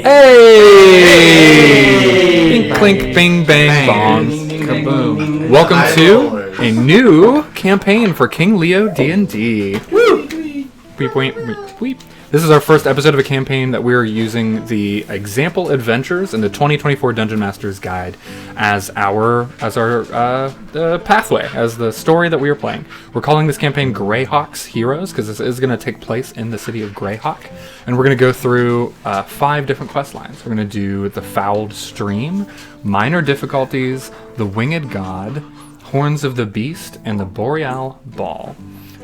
Hey! Bing, clink, bing, bang, bong. Kaboom. Welcome to a new campaign for King Leo D&D. Woo! Weep, weep, weep, weep. This is our first episode of a campaign that we're using the example adventures and the 2024 Dungeon Master's Guide as our pathway, as the story that we are playing. We're calling this campaign Grayhawk's Heroes because this is going to take place in the city of Grayhawk, and we're going to go through 5 different quest lines. We're going to do the Fouled Stream, Minor Difficulties, the Winged God, Horns of the Beast, and the Boreal Ball.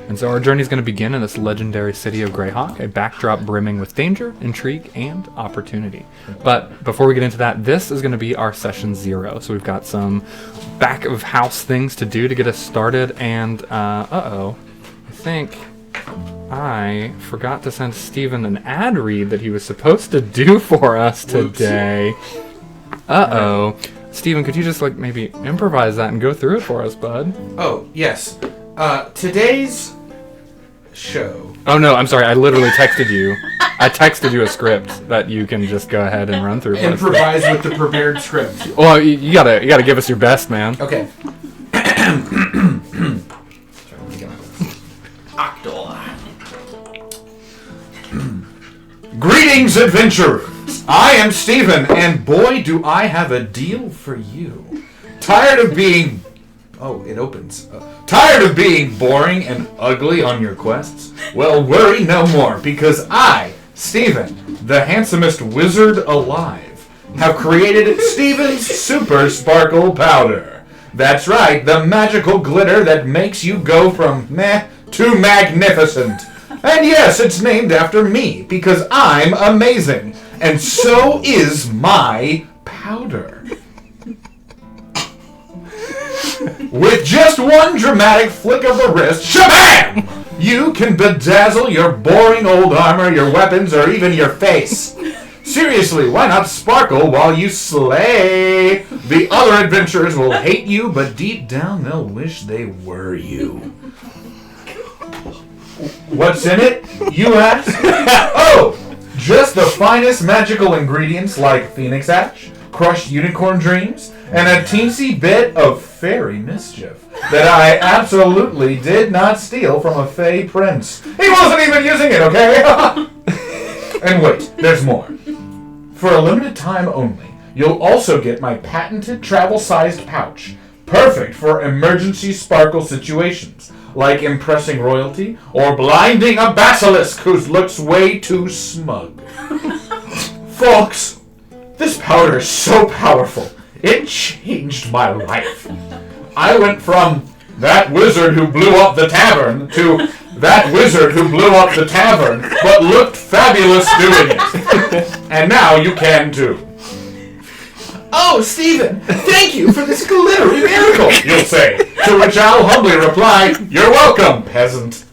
And so our journey is going to begin in this legendary city of Grayhawk, a backdrop brimming with danger, intrigue, and opportunity. But before we get into that, this is going to be our session 0. So we've got some back of house things to do to get us started. And, I think I forgot to send Steven an ad read that he was supposed to do for us today. Steven, could you just maybe improvise that and go through it for us, bud? Oh, yes. Today's show. Oh no, I'm sorry. I literally texted you. I texted you a script that you can just go ahead and run through. Improvise with the prepared script. Well, you gotta give us your best, man. Okay. Greetings, adventurers! I am Steven, and boy, do I have a deal for you. Tired of being... Oh, it opens. Tired of being boring and ugly on your quests? Well, worry no more, because I, Steven, the handsomest wizard alive, have created Steven's Super Sparkle Powder. That's right, the magical glitter that makes you go from meh to magnificent. And yes, it's named after me, because I'm amazing. And so is my powder. With just one dramatic flick of the wrist, shabam! You can bedazzle your boring old armor, your weapons, or even your face. Seriously, why not sparkle while you slay? The other adventurers will hate you, but deep down they'll wish they were you. What's in it, you ask? Oh, just the finest magical ingredients like phoenix ash, crushed unicorn dreams, and a teensy bit of fairy mischief that I absolutely did not steal from a fey prince. He wasn't even using it, okay? And wait, there's more. For a limited time only, you'll also get my patented travel-sized pouch, perfect for emergency sparkle situations, like impressing royalty or blinding a basilisk who looks way too smug. Folks, this powder is so powerful, it changed my life. I went from that wizard who blew up the tavern to that wizard who blew up the tavern, but looked fabulous doing it. And now you can too. Oh, Steven, thank you for this glittery miracle, you'll say, to which I'll humbly reply, you're welcome, peasant.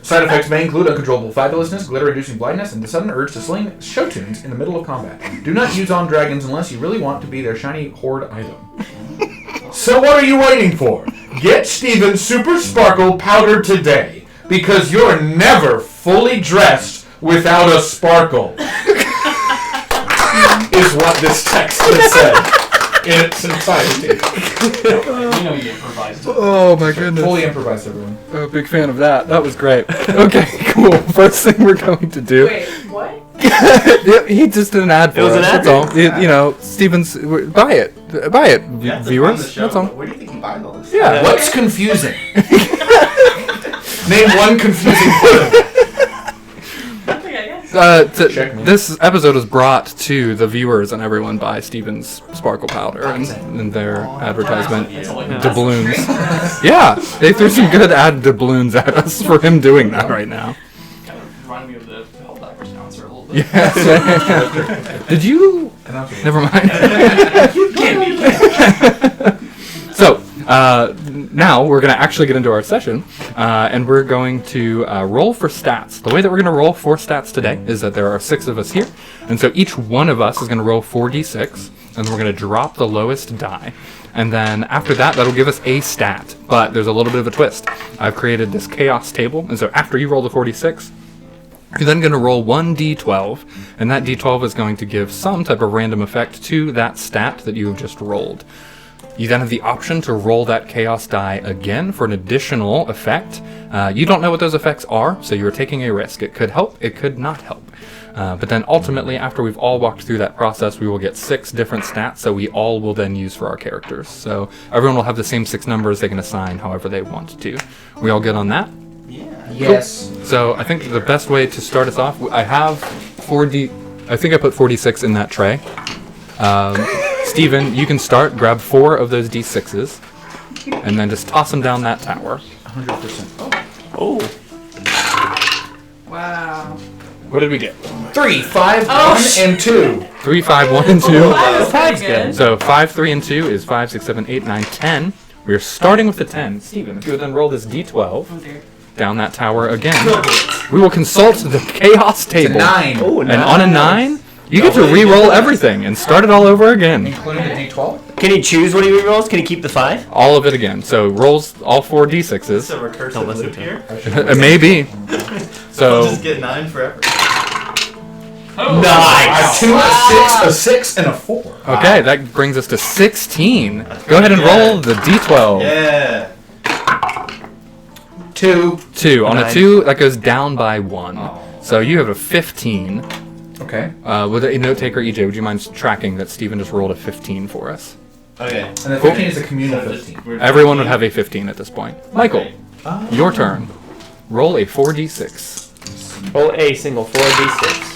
Side effects may include uncontrollable fabulousness, glitter-reducing blindness, and the sudden urge to sling show tunes in the middle of combat. Do not use on dragons unless you really want to be their shiny hoard item. So what are you waiting for? Get Steven's Super Sparkle Powder today, because you're never fully dressed without a sparkle. Is what this text has said in its entirety. You know you improvised. Oh my goodness. Fully improvised, everyone. Oh, big fan of that. That was great. Okay, cool. First thing we're going to do. Wait, what? He just did an ad for us. That's all. You know, Steven's. Buy it, viewers. That's all. Where do you think he buys all this? Yeah. What's confusing? Name one confusing thing. This episode was brought to the viewers and everyone by Steven's Sparkle Powder and their advertisement doubloons. Yeah, they threw some good ad doubloons at us for him doing that right now. Kind of reminded me of the Helldivers announcer a little bit. Yes. Did you? Never mind. So, now we're going to actually get into our session, and we're going to roll for stats. The way that we're going to roll for stats today is that there are 6 of us here, and so each one of us is going to roll 4d6, and we're going to drop the lowest die. And then after that, that'll give us a stat. But there's a little bit of a twist. I've created this chaos table, and so after you roll the 46, you're then going to roll 1d12, and that d12 is going to give some type of random effect to that stat that you have just rolled. You then have the option to roll that chaos die again for an additional effect. You don't know what those effects are, so you're taking a risk. It could help, it could not help. But then ultimately, after we've all walked through that process, we will get 6 different stats, so we all will then use for our characters. So everyone will have the same 6 numbers they can assign however they want to. We all good on that? Yes. So I think the best way to start us off, I have 4D. I think I put 46 in that tray. Steven, you can start. Grab 4 of those D6s, and then just toss them down that tower. 100%. Oh. Wow. What did we get? 3, 5, 1, and 2. 3, 5, 1, and 2. That's pretty good. So 5, 3, and 2 is 5, 6, 7, 8, 9, 10. We're starting with the 10. Steven, if you would then roll this D12 Oh dear. down that tower again. We will consult the chaos It's a table. 9. Oh, And on a 9, you get to re-roll everything and start it all over again. Including the D12? Can he choose what he rerolls? Can he keep the 5? All of it again. So rolls all 4 D6s. It's a recursive Don't listen loop to here. It may be. I'll So just get 9 forever. Oh, Nice. 2, a 6, and a 4. okay, that brings us to 16. Go ahead and roll the D12. Yeah. 2. 2 on a Nine. 2, that goes down by 1. So you have a 15. Okay. With a note taker, EJ, would you mind tracking that Steven just rolled a 15 for us? Okay. And the 15 is a communal So just- 15. we're Everyone would have a 15 at this point. Michael, your turn. Roll a 4d6. Roll a single 4d6.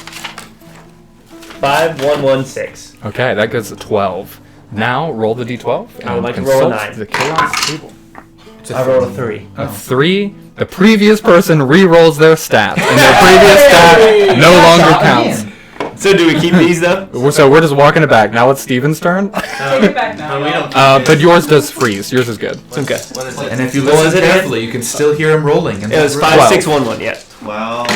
5, 1, 1, 6. Okay, that goes to 12. Now roll the d12 and I would like to roll a consult 9. the chaos table. I rolled a 3. A 3. The previous person re-rolls their stat, and their previous stat no longer counts. So do we keep these though? So we're just walking it back. Now it's Steven's turn. Take it back now. No, we don't. But yours does freeze. Yours is good. Okay. What is it? And if you What was listen it again? carefully, you can still hear him rolling. In It was that 5, room. 6, 1, 1. Yeah. 12.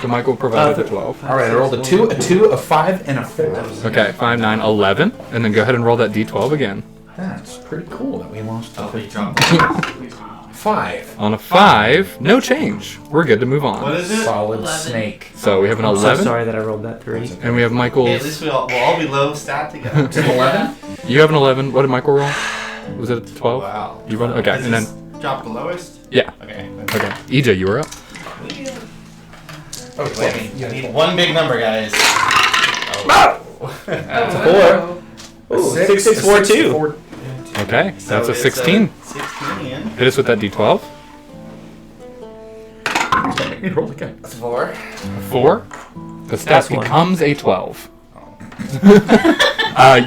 So Michael provided the 12. All right, I rolled a 2, a 5, and a 4. Okay, 5, 9, 11. And then go ahead and roll that d12 again. That's pretty cool that we lost Oh, the we dropped. 5. On a 5, no change. We're good to move What on. is it? Solid 11. snake. So we have an I'm so 11. sorry that I rolled that 3. And we have Okay, at Michael's. least we'll all be low stat together. It's an 11? You have an 11. What did Michael roll? Was it a 12? Wow. You rolled? Okay, Is and then. this drop the lowest? Yeah. Okay. Okay. EJ, you were up. Oh, Wait, I need one big number, guys. Oh. Oh, 4. Ooh, 6, 6, 4, 2. Okay, So that's a it's 16. 16. Hit us with that d12. Roll again. That's 4. 4. The stat That's one. becomes a 12.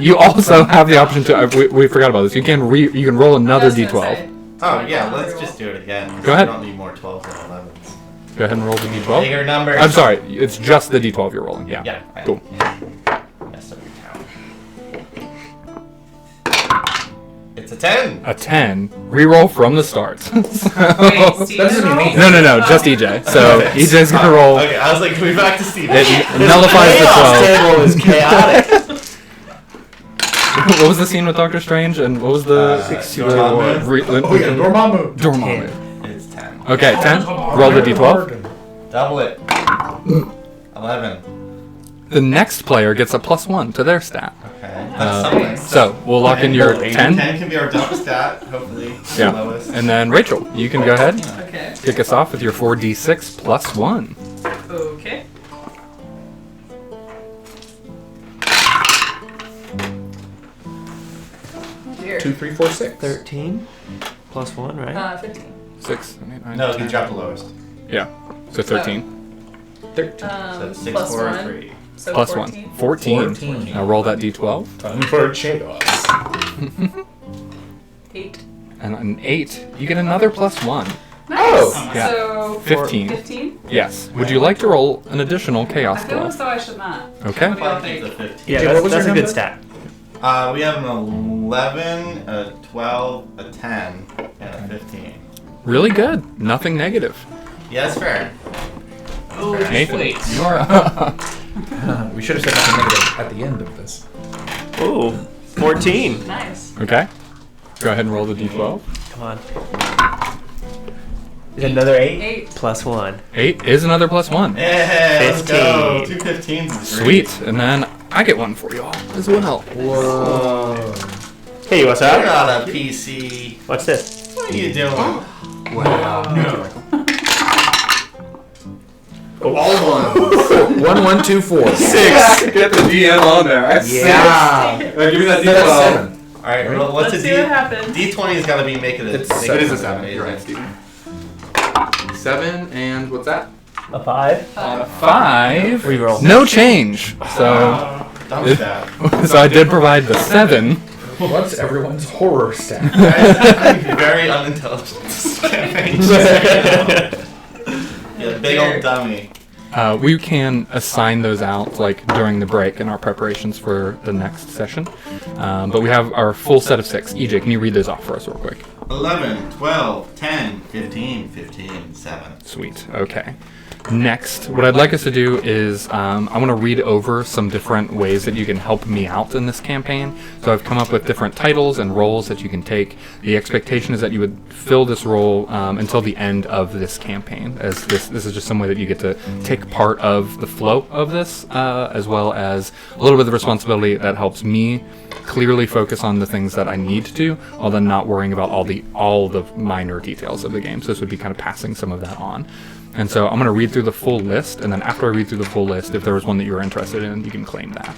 You also have the option to. We forgot about this. You can roll another d12. Oh, yeah, let's just do it again. 'cause Go ahead. We don't need more 12s and 11s. Go ahead and roll the d12. Bigger numbers. I'm sorry, it's just the d12 you're rolling. Yeah. Yeah. Cool. Mess up your town. It's a 10. A 10. Reroll from the start. So- Wait, Steven That doesn't mean rolled? No, just EJ. So Okay. EJ's gonna roll. Okay, I was like, can we back to Steven? It nullifies the Chaos 12. table is chaotic. What was the scene with Doctor Strange? And what was the Dormammu. Oh, yeah, Dormammu. Dormammu. It's 10. Okay, 10. Roll the d12. Double it. 11. The next player gets a +1 to their stat. Okay. That's something. So we'll lock in your 10. 10 can be our dump stat, hopefully. The Yeah. lowest. And then Rachel, you can go ahead. Okay. Kick us off with your 4d6 +1. Okay. Oh dear. 2, 3, 4, 6. 13 plus 1, right? 15. 6, 7, 8, 9, No, 10. you dropped the lowest. Yeah. So 13. 13. So 6, plus 4, 1. 3. So Plus 14. 1. 14. 14. Now roll that d12. Time for chaos. 8. And an 8. You get another +1. Nice. Oh. Yeah. So 15. 15. Yes. Would you like to roll an additional I chaos feel as glove? though I should not. Okay. What do y'all I'll keep the think? 15. Yeah, Okay, that's, what was that's a your good number? stat. We have an 11, a 12, a 10, and a 15. Really good. Nothing negative. Yeah, that's fair. Nathan. Wait. You're up. We should have said nothing negative at the end of this. Ooh, 14. Nice. Okay. Go ahead and roll the d12. Come on. Is it another 8? 8. Plus 1. 8 is another +1. Yeah, let's go. 15. 2 15s is Sweet. And then I get one for y'all as well. Whoa. Hey, what's You're up? not a PC. What's this? What are you doing? Wow. All ones. 1, 1, 2, 4. 6. Get the DM on there. That's Yeah. Give me that That's d12. 7. Alright, well, what's Let's a see what happens. D20's gotta be making it. It's make seven. It is a it 7. amazing. You're right, Steve. 7 and what's that? A 5? 5. Reroll. No change. So, Dumb stat. so I did provide the 7. What's everyone's horror stat? Very unintelligent campaign. Yeah, big old dummy. We can assign those out like during the break in our preparations for the next session. But we have our full set of 6. EJ, can you read those off for us real quick? 11, 12, 10, 15, 15, 7. Sweet. Okay. Next, what I'd like us to do is I want to read over some different ways that you can help me out in this campaign. So I've come up with different titles and roles that you can take. The expectation is that you would fill this role until the end of this campaign, as this is just some way that you get to take part of the flow of this, as well as a little bit of the responsibility that helps me clearly focus on the things that I need to, while then not worrying about all the minor details of the game. So this would be kind of passing some of that on. And so I'm going to read through the full list, and then after I read through the full list, if there was one that you're interested in, you can claim that.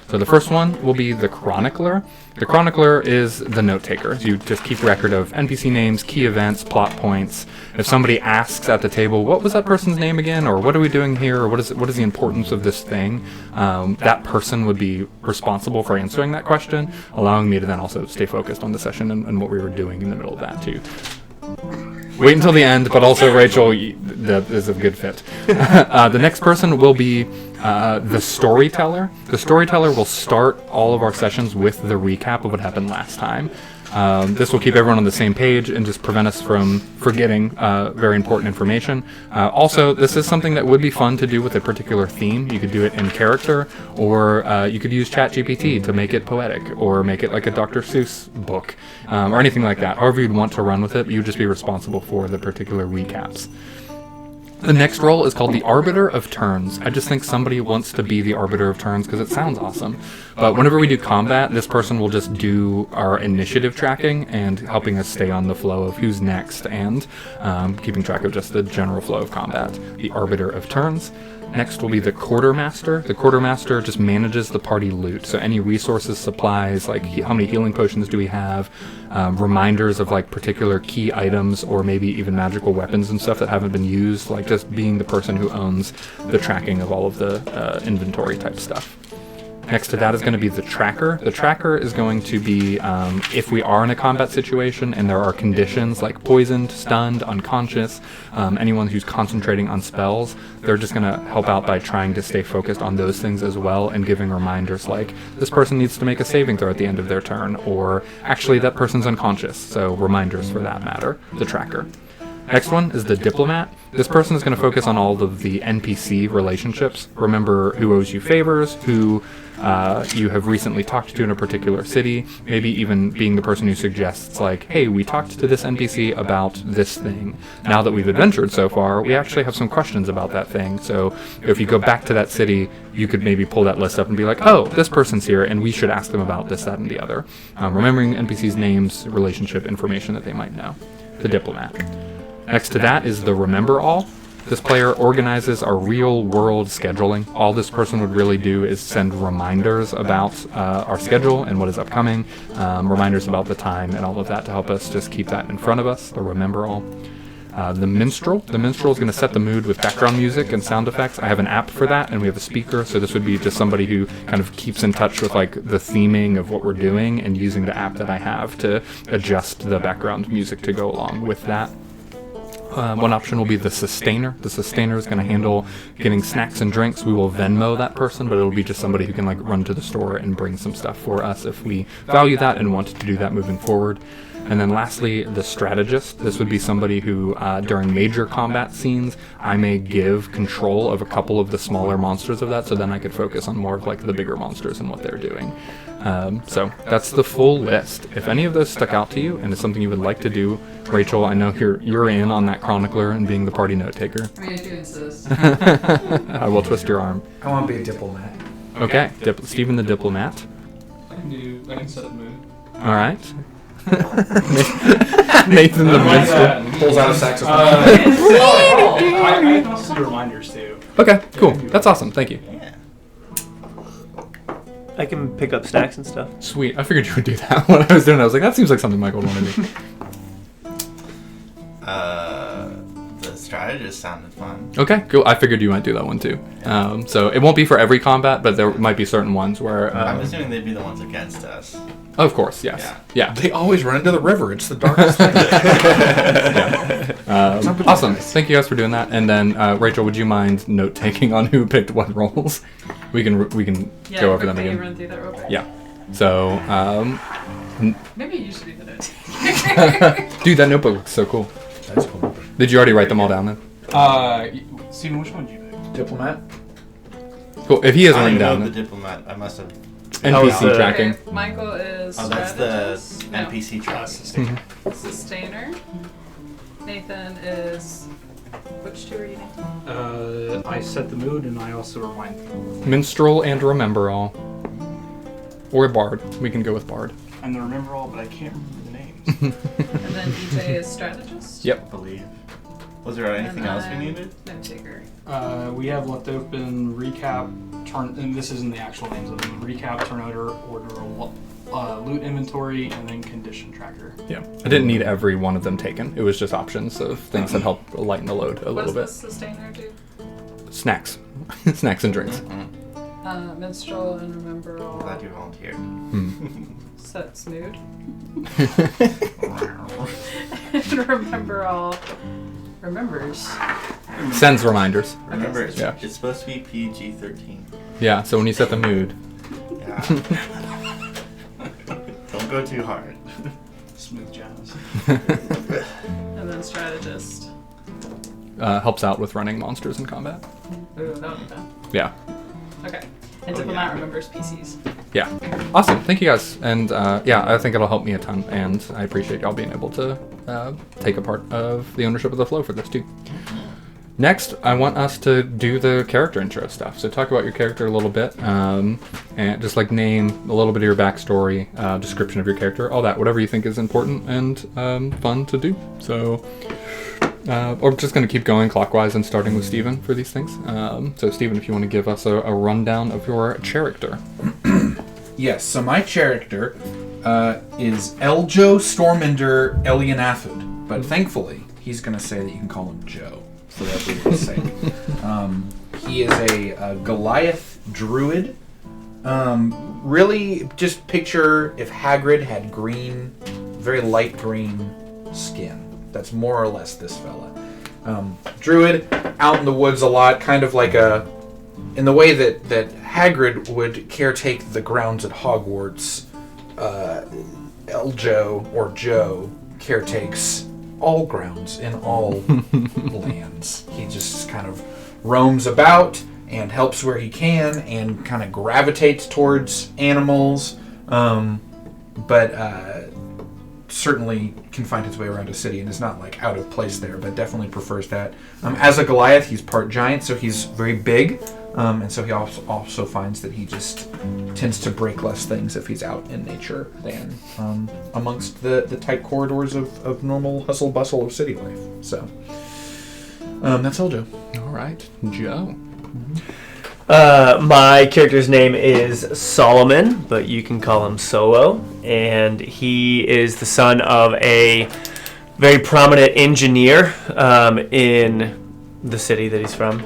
So the first one will be the Chronicler. The Chronicler is the note taker. You just keep record of NPC names, key events, plot points. If somebody asks at the table, what was that person's name again, or what are we doing here, or what is the importance of this thing, that person would be responsible for answering that question, allowing me to then also stay focused on the session and what we were doing in the middle of that too. Wait until the end, but also Rachel, that is a good fit. The next person will be the Storyteller. The Storyteller will start all of our sessions with the recap of what happened last time. This will keep everyone on the same page and just prevent us from forgetting very important information. Also, this is something that would be fun to do with a particular theme. You could do it in character, or you could use ChatGPT to make it poetic, or make it like a Dr. Seuss book, or anything like that. However you'd want to run with it, you'd just be responsible for the particular recaps. The next role is called the Arbiter of Turns. I just think somebody wants to be the Arbiter of Turns because it sounds awesome. But whenever we do combat, this person will just do our initiative tracking and helping us stay on the flow of who's next, and keeping track of just the general flow of combat. The Arbiter of Turns. Next will be the Quartermaster. The Quartermaster just manages the party loot. So any resources, supplies, like how many healing potions do we have, reminders of like particular key items, or maybe even magical weapons and stuff that haven't been used, like just being the person who owns the tracking of all of the inventory type stuff. Next to that is going to be the Tracker. The Tracker is going to be if we are in a combat situation and there are conditions like poisoned, stunned, unconscious, anyone who's concentrating on spells, they're just going to help out by trying to stay focused on those things as well, and giving reminders like this person needs to make a saving throw at the end of their turn, or actually that person's unconscious, so reminders for that matter. The Tracker. Next one is the Diplomat. This person is going to focus on all of the NPC relationships. Remember who owes you favors, who you have recently talked to in a particular city, maybe even being the person who suggests like, hey, we talked to this NPC about this thing. Now that we've adventured so far, we actually have some questions about that thing. So if you go back to that city, you could maybe pull that list up and be like, oh, this person's here, and we should ask them about this, that, and the other. Remembering NPCs' names, relationship information that they might know. The Diplomat. Next to that is the Remember All. This player organizes our real-world scheduling. All this person would really do is send reminders about our schedule and what is upcoming, reminders about the time and all of that to help us just keep that in front of us, the Remember All. The Minstrel. The Minstrel is going to set the mood with background music and sound effects. I have an app for that, and we have a speaker, so this would be just somebody who kind of keeps in touch with like the theming of what we're doing, and using the app that I have to adjust the background music to go along with that. One option will be the Sustainer. The Sustainer is going to handle getting snacks and drinks. We will Venmo that person, but it'll be just somebody who can like run to the store and bring some stuff for us if we value that and want to do that moving forward. And then lastly, the strategist. This would be somebody who, during major combat scenes, I may give control of a couple of the smaller monsters of that, so then I could focus on more of like the bigger monsters and what they're doing. So that's the full list. If any of those stuck out to you and is something you would like to do, Rachel, I know you're in on that chronicler and being the party note taker. I mean, I do insist. I will twist your arm. I want to be a diplomat. Okay, Stephen the diplomat. I can set the mood. All right. Nathan the minstrel. Pulls out a saxophone. I can also do reminders too. Okay, cool. That's awesome. Thank you. Yeah. I can pick up snacks and stuff. Sweet. I figured you would do that when I was doing it. I was like, that seems like something Michael would want to do. The strategist sounded fun. Okay, cool. I figured you might do that one too. So it won't be for every combat, but there might be certain ones where... I'm assuming they'd be the ones against us. Of course, yes. Yeah. They always run into the river. It's the darkest thing. Awesome. Thank you guys for doing that. And then, Rachel, would you mind note taking on who picked what roles? We can Yeah, go over them quickly again. run through that real quick. Yeah. So, Maybe you should be the note. dude, that notebook looks so cool. That's cool. Did you already write them all down then? Steven, which one did you pick? Diplomat? Cool. If he has I written don't even know down the diplomat. I must have. NPC the- tracking. Okay, Michael is Oh, that's the strategist. No, NPC track. Sustainer. sustainer. Nathan is... Which two are you, Nathan? I set the mood and I also remind. Minstrel and Remember All. Or Bard. We can go with Bard. And the remember all, but I can't remember the names. And then EJ is strategist. Yep. I believe. Was there anything And else we I'm needed? Note taker. We have left open recap, turn, and this isn't the actual names of them. Recap, turn order, loot inventory, and then condition tracker. Yeah. I didn't need every one of them taken. It was just options of things that help lighten the load a What little does bit. the sustainer do? Snacks. Snacks and drinks. Minstrel and remember all. Glad you volunteered. Sets mood. And remember all. Remembers. Sends reminders. Remember, Yeah. it's supposed to be PG-13. Yeah, so when you set the mood. Yeah. Don't go too hard. Smooth jazz. And then strategist. Helps out with running monsters in combat. Ooh, that would be fun. Yeah. Okay. And diplomat remembers PCs. Yeah. Awesome. Thank you guys. And yeah, I think it'll help me a ton. And I appreciate y'all being able to take a part of the ownership of the flow for this too. Next, I want us to do the character intro stuff. So talk about your character a little bit, and just like name, a little bit of your backstory, description of your character, all that, whatever you think is important and fun to do. So, we're just going to keep going clockwise and starting with Steven for these things. So Steven, if you want to give us a rundown of your character. Yes, so my character is Eljo Storminder Elianathud, but thankfully he's going to say that you can call him Joe for everyone's sake. He is a Goliath druid. Really, just picture if Hagrid had green, very light green skin. That's more or less this fella. Druid, out in the woods a lot, kind of like in the way that Hagrid would caretake the grounds at Hogwarts, Eljo, or Joe, caretakes all grounds in all lands. He just kind of roams about and helps where he can and kind of gravitates towards animals, but certainly can find his way around a city and is not like out of place there, but definitely prefers that. As a Goliath, he's part giant, so he's very big, and so he also finds that he just tends to break less things if he's out in nature than amongst the tight corridors of normal hustle bustle of city life. So that's Eljo. All right, Joe. My character's name is Solomon, but you can call him Solo, and he is the son of a very prominent engineer in the city that he's from.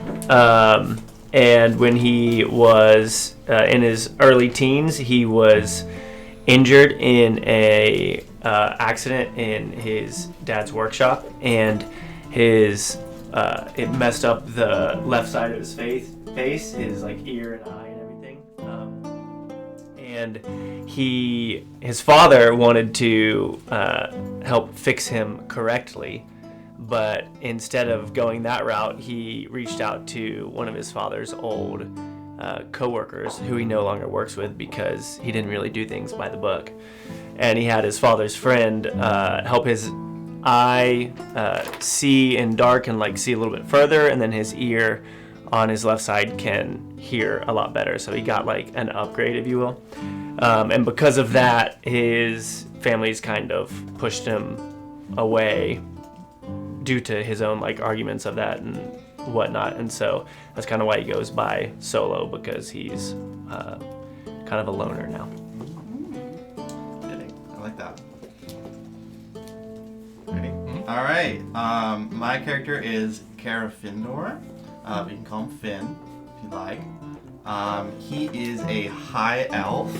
And when he was in his early teens, he was injured in a accident in his dad's workshop, and his it messed up the left side of his face, his like ear and eye and everything. and his father wanted to help fix him correctly, but instead of going that route, he reached out to one of his father's old co-workers who he no longer works with because he didn't really do things by the book. And he had his father's friend help his eye see in dark and like see a little bit further, and then his ear on his left side can hear a lot better. So he got like an upgrade, if you will. And because of that, his family's kind of pushed him away due to his own like arguments of that and whatnot. And so that's kind of why he goes by Solo, because he's kind of a loner now. I like that. Ready? All right. My character is Carafindor. You can call him Finn if you like. He is a high elf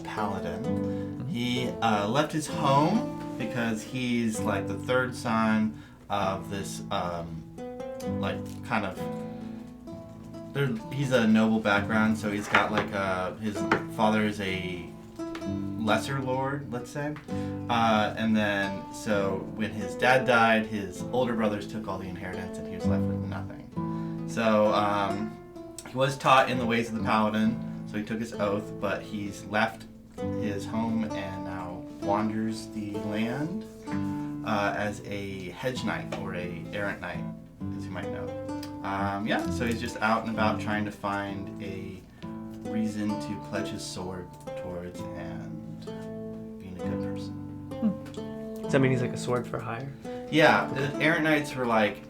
paladin. He left his home because he's like the third son of this he's a noble background, so he's got like his father is a lesser lord, let's say, and then so when his dad died, his older brothers took all the inheritance and he was left with nothing. So he was taught in the ways of the paladin, so he took his oath, but he's left his home and now wanders the land as a hedge knight or a errant knight, as you might know. So he's just out and about trying to find a reason to pledge his sword towards and being a good person. Does that mean he's like a sword for hire? Yeah, the errant knights are like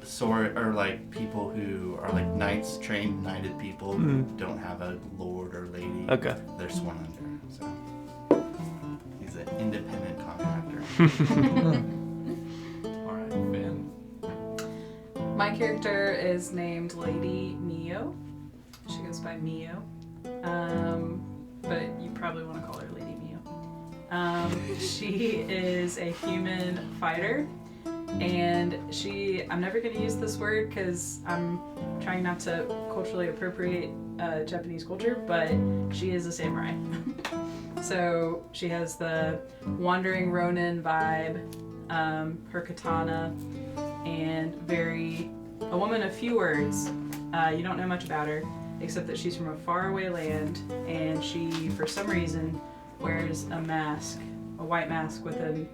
people who are like knights, trained knighted people who don't have a lord or lady. Okay. They're sworn under. So he's an independent contractor. All right, Finn. My character is named Lady Mio. She goes by Mio. But you probably want to call her Lady Mio. She is a human fighter. And I'm never going to use this word because I'm trying not to culturally appropriate Japanese culture, but she is a samurai. So she has the wandering Ronin vibe, her katana, and a woman of few words. You don't know much about her, except that she's from a faraway land, and she, for some reason, wears a mask, a white mask with a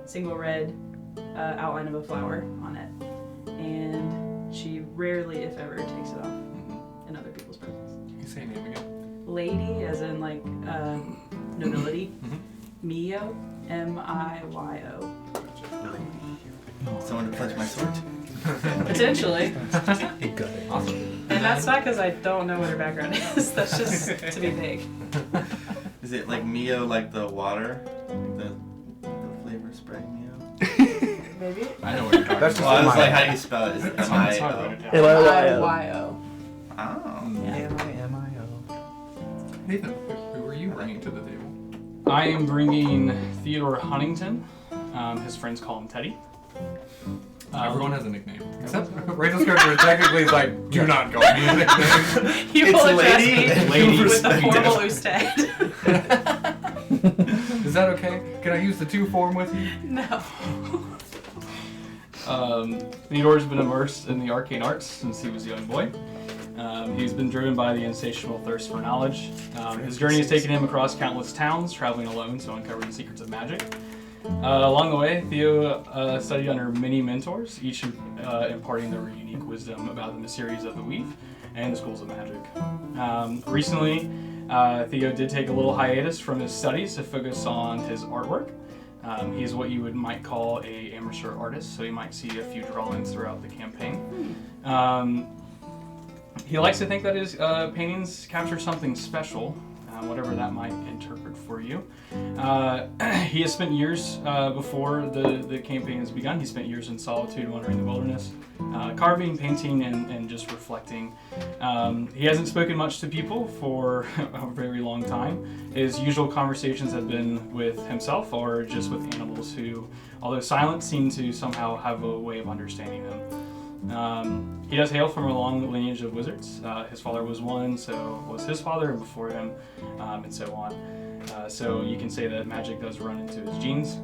single red outline of a flower on it. And she rarely, if ever, takes it off in other people's presence. Can you say her name again? Lady, as in like nobility. Mio, M-I-Y-O. Someone to pledge my sword to. Potentially. Awesome. And that's not because I don't know what her background is. That's just to be vague. Is it like Mio, like the water? The flavor spray Mio? Maybe? I know what you're talking That's about. Well, I was like, how do you spell it? Is it Someone's M-I-O? talking about it. M-I-Y-O. Oh. M-I-M-I-O. Nathan, who are you bringing to the table? I am bringing Theodore Huntington. His friends call him Teddy. Everyone has a nickname. Except Rachel's character technically is like, do not call me a nickname. You will address me Lady. with the formal Ustad. Is that okay? Can I use the 2 form with you? No. Theodore's been immersed in the arcane arts since he was a young boy. He's been driven by the insatiable thirst for knowledge. His journey has taken him across countless towns, traveling alone to uncover the secrets of magic. Along the way, Theo studied under many mentors, each imparting their unique wisdom about the mysteries of the weave and the schools of magic. Recently, Theo did take a little hiatus from his studies to focus on his artwork. He's what you might call an amateur artist, so you might see a few drawings throughout the campaign. He likes to think that his paintings capture something special, whatever that might interpret for you. He has spent years before the campaign has begun. He spent years in solitude, wandering the wilderness, carving, painting, and just reflecting. He hasn't spoken much to people for a very long time. His usual conversations have been with himself or just with animals who, although silent, seem to somehow have a way of understanding him. He does hail from a long lineage of wizards. His father was one, so was his father, and before him, and so on. So you can say that magic does run into his genes.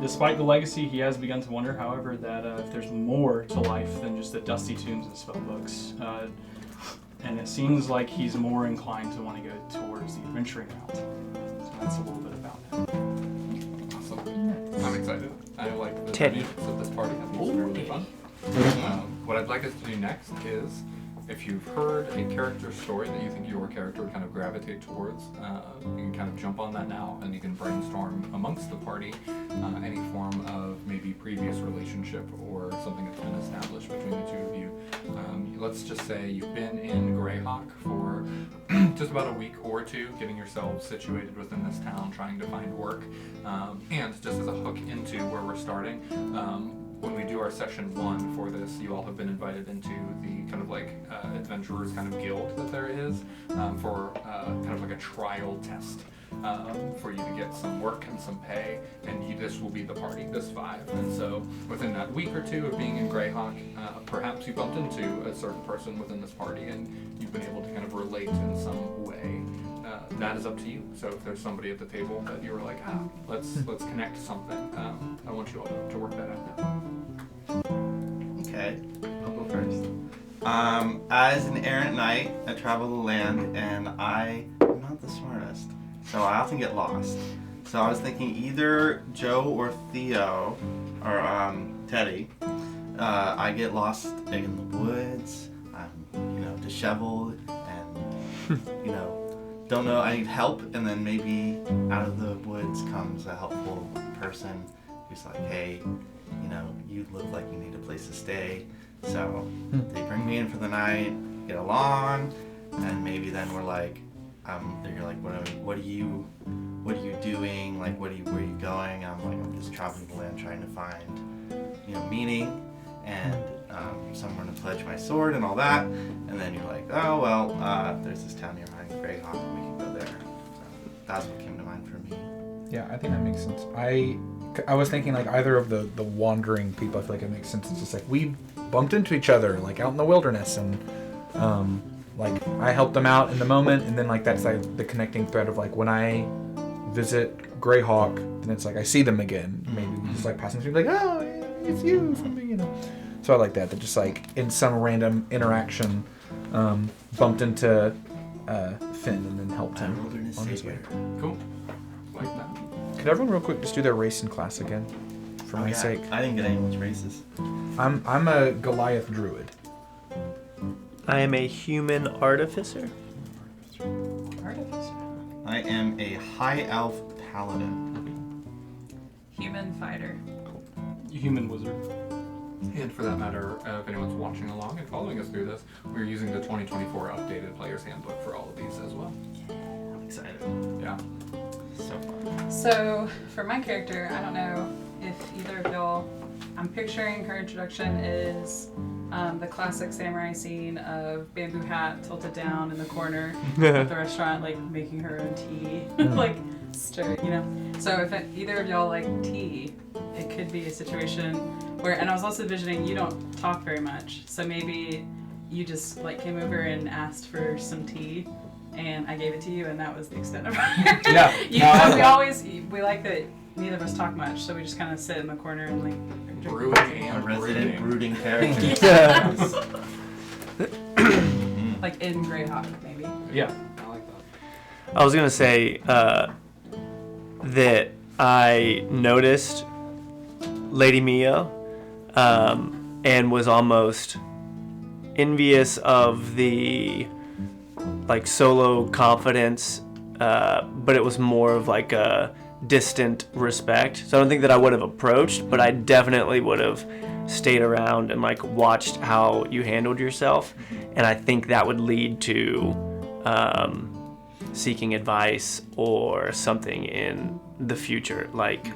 Despite the legacy, he has begun to wonder, however, that if there's more to life than just the dusty tombs and spell books. And it seems like he's more inclined to want to go towards the adventuring route. So that's a little bit about him. Awesome. I'm excited. I like the Ted. dynamics of this party. I think it's really fun. What I'd like us to do next is, if you've heard a character's story that you think your character would kind of gravitate towards, you can kind of jump on that now, and you can brainstorm amongst the party any form of maybe previous relationship or something that's been established between the two of you. Let's just say you've been in Grayhawk for just about a week or two, getting yourselves situated within this town, trying to find work, and just as a hook into where we're starting, when we do our session 1 for this, you all have been invited into the kind of like adventurers kind of guild that there is for kind of like a trial test for you to get some work and some pay, and this will be the party, this 5. And so within that week or two of being in Grayhawk, perhaps you bumped into a certain person within this party and you've been able to kind of relate in some way. That is up to you. So if there's somebody at the table that you were like, let's connect something, I want you all to work that out now. Okay, I'll go first. As an errant knight, I travel the land, and I am not the smartest, so I often get lost. So I was thinking either Joe or Theo, or Teddy. I get lost in the woods. I'm, disheveled, and don't know. I need help, and then maybe out of the woods comes a helpful person who's like, hey, you look like you need a place to stay. So they bring me in for the night, get along, and maybe then we're like, you're like, what are you doing? Like, where are you going? I'm like, I'm just traveling the land trying to find, meaning and somewhere to pledge my sword and all that. And then you're like, oh, well, there's this town nearby, Grayhawk, and we can go there. So that's what came to mind for me. Yeah, I think that makes sense. I was thinking like either of the wandering people. I feel like it makes sense. It's just like we bumped into each other like out in the wilderness, and like I helped them out in the moment, and then like that's like the connecting thread of like when I visit Grayhawk, and it's like I see them again. Maybe we just like passing through, like, oh, yeah, it's you from me, So I like that just like in some random interaction, bumped into Finn and then helped him on his way. Cool. Like that. Could everyone real quick just do their race in class again, for my sake? I didn't get anyone's races. I'm a Goliath druid. I am a human artificer. Artificer. I am a high elf paladin. Human fighter. Human wizard. And for that matter, if anyone's watching along and following us through this, we're using the 2024 updated Player's Handbook for all of these as well. I'm excited. Yeah. So fun. So, for my character, I don't know if either of y'all, I'm picturing her introduction is the classic samurai scene of bamboo hat tilted down in the corner at the restaurant, like making her own tea, like stir, So if either of y'all like tea, it could be a situation where, and I was also envisioning you don't talk very much, so maybe you just like came over and asked for some tea, and I gave it to you, and that was the extent of it. Yeah. We like that neither of us talk much, so we just kind of sit in the corner and like drink Brewing tea. A and resident brooding. brooding character. Yes. Like in Grayhawk, maybe. Yeah. I like that. I was gonna say that I noticed Lady Mio and was almost envious of the like solo confidence, but it was more of like a distant respect. So I don't think that I would have approached, but I definitely would have stayed around and like watched how you handled yourself, and I think that would lead to seeking advice or something in the future, like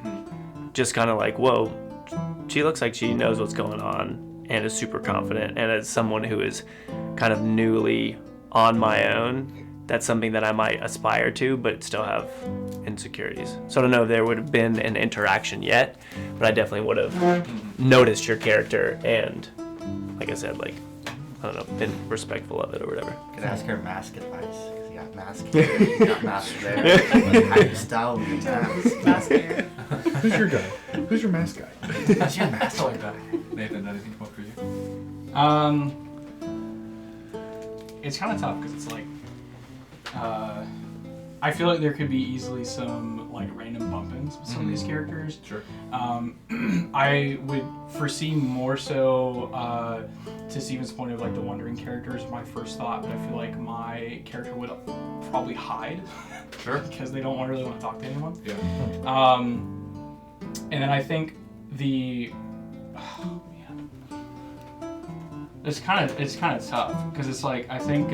just kind of like, whoa, she looks like she knows what's going on and is super confident, and as someone who is kind of newly on my own, that's something that I might aspire to, but still have insecurities. So I don't know if there would have been an interaction yet, but I definitely would have noticed your character and, like I said, like, I don't know, been respectful of it or whatever. Could ask her mask advice. Cause you got mask here, you got mask there. How do you style with your mask? Mask here. Who's your guy? Who's your mask guy? What's your mask Like that. Nathan, anything come up for you? It's kind of tough because it's like, I feel like there could be easily some like random bump-ins with some of these characters. Sure. I would foresee more so to Steven's point of like the wandering characters. My first thought, but I feel like my character would probably hide. Sure. Because they don't really want to talk to anyone. Yeah. And then I think it's kind of tough because it's like I think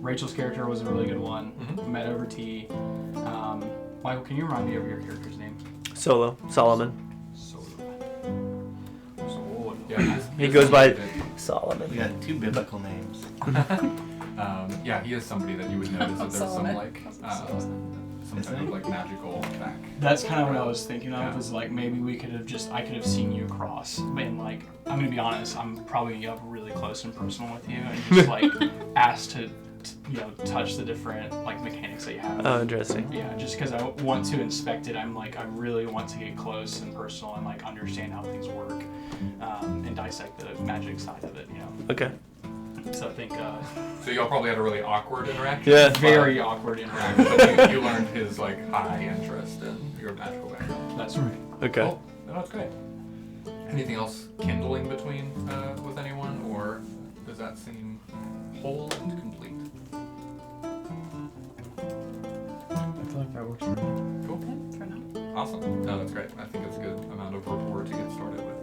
Rachel's character was a really good one. Mm-hmm. Met over tea. Michael, can you remind me of your character's name? Solomon. Yeah. He goes by We Solomon. got 2 biblical names. Yeah, he is somebody that you would notice that there's some Solomon. like some kind of like magical back. That's kind of what I was thinking of. Yeah. Is like maybe I could have seen you cross, and like I'm gonna be honest, I'm probably up really close and personal with you, and just like asked to touch the different like mechanics that you have. Oh, interesting. Yeah, just because I want to inspect it, I'm like I really want to get close and personal and like understand how things work, and dissect the magic side of it. Okay. So I think So y'all probably had a really awkward interaction. Yeah. very awkward interaction. But you learned his like high interest in your magical background. That's right. Okay. Cool. No, that's great. Anything else kindling between with anyone, or does that seem whole and complete? I feel like that works for me. Cool. For now. Awesome. No, that's great. I think it's a good amount of rapport to get started with.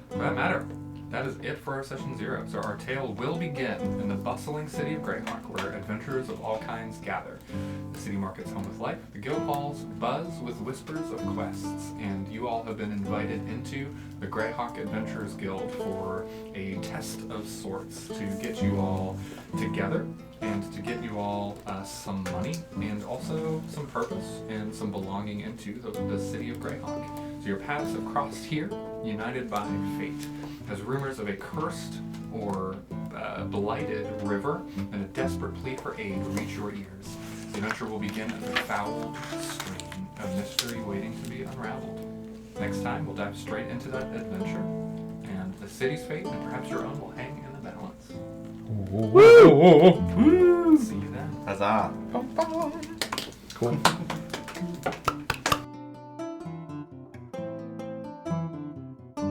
For that matter, that is it for our session 0. So our tale will begin in the bustling city of Grayhawk, where adventurers of all kinds gather. The city market's home with life. The guild halls buzz with whispers of quests, and you all have been invited into the Grayhawk Adventurers Guild for a test of sorts to get you all together and to get you all some money and also some purpose and some belonging into the city of Grayhawk. So your paths have crossed here, united by fate, as rumors of a cursed or blighted river and a desperate plea for aid reach your ears. The adventure will begin as a fouled stream of mystery waiting to be unraveled. Next time, we'll dive straight into that adventure, and the city's fate and perhaps your own will hang in the balance. See you then. Huzzah. Cool.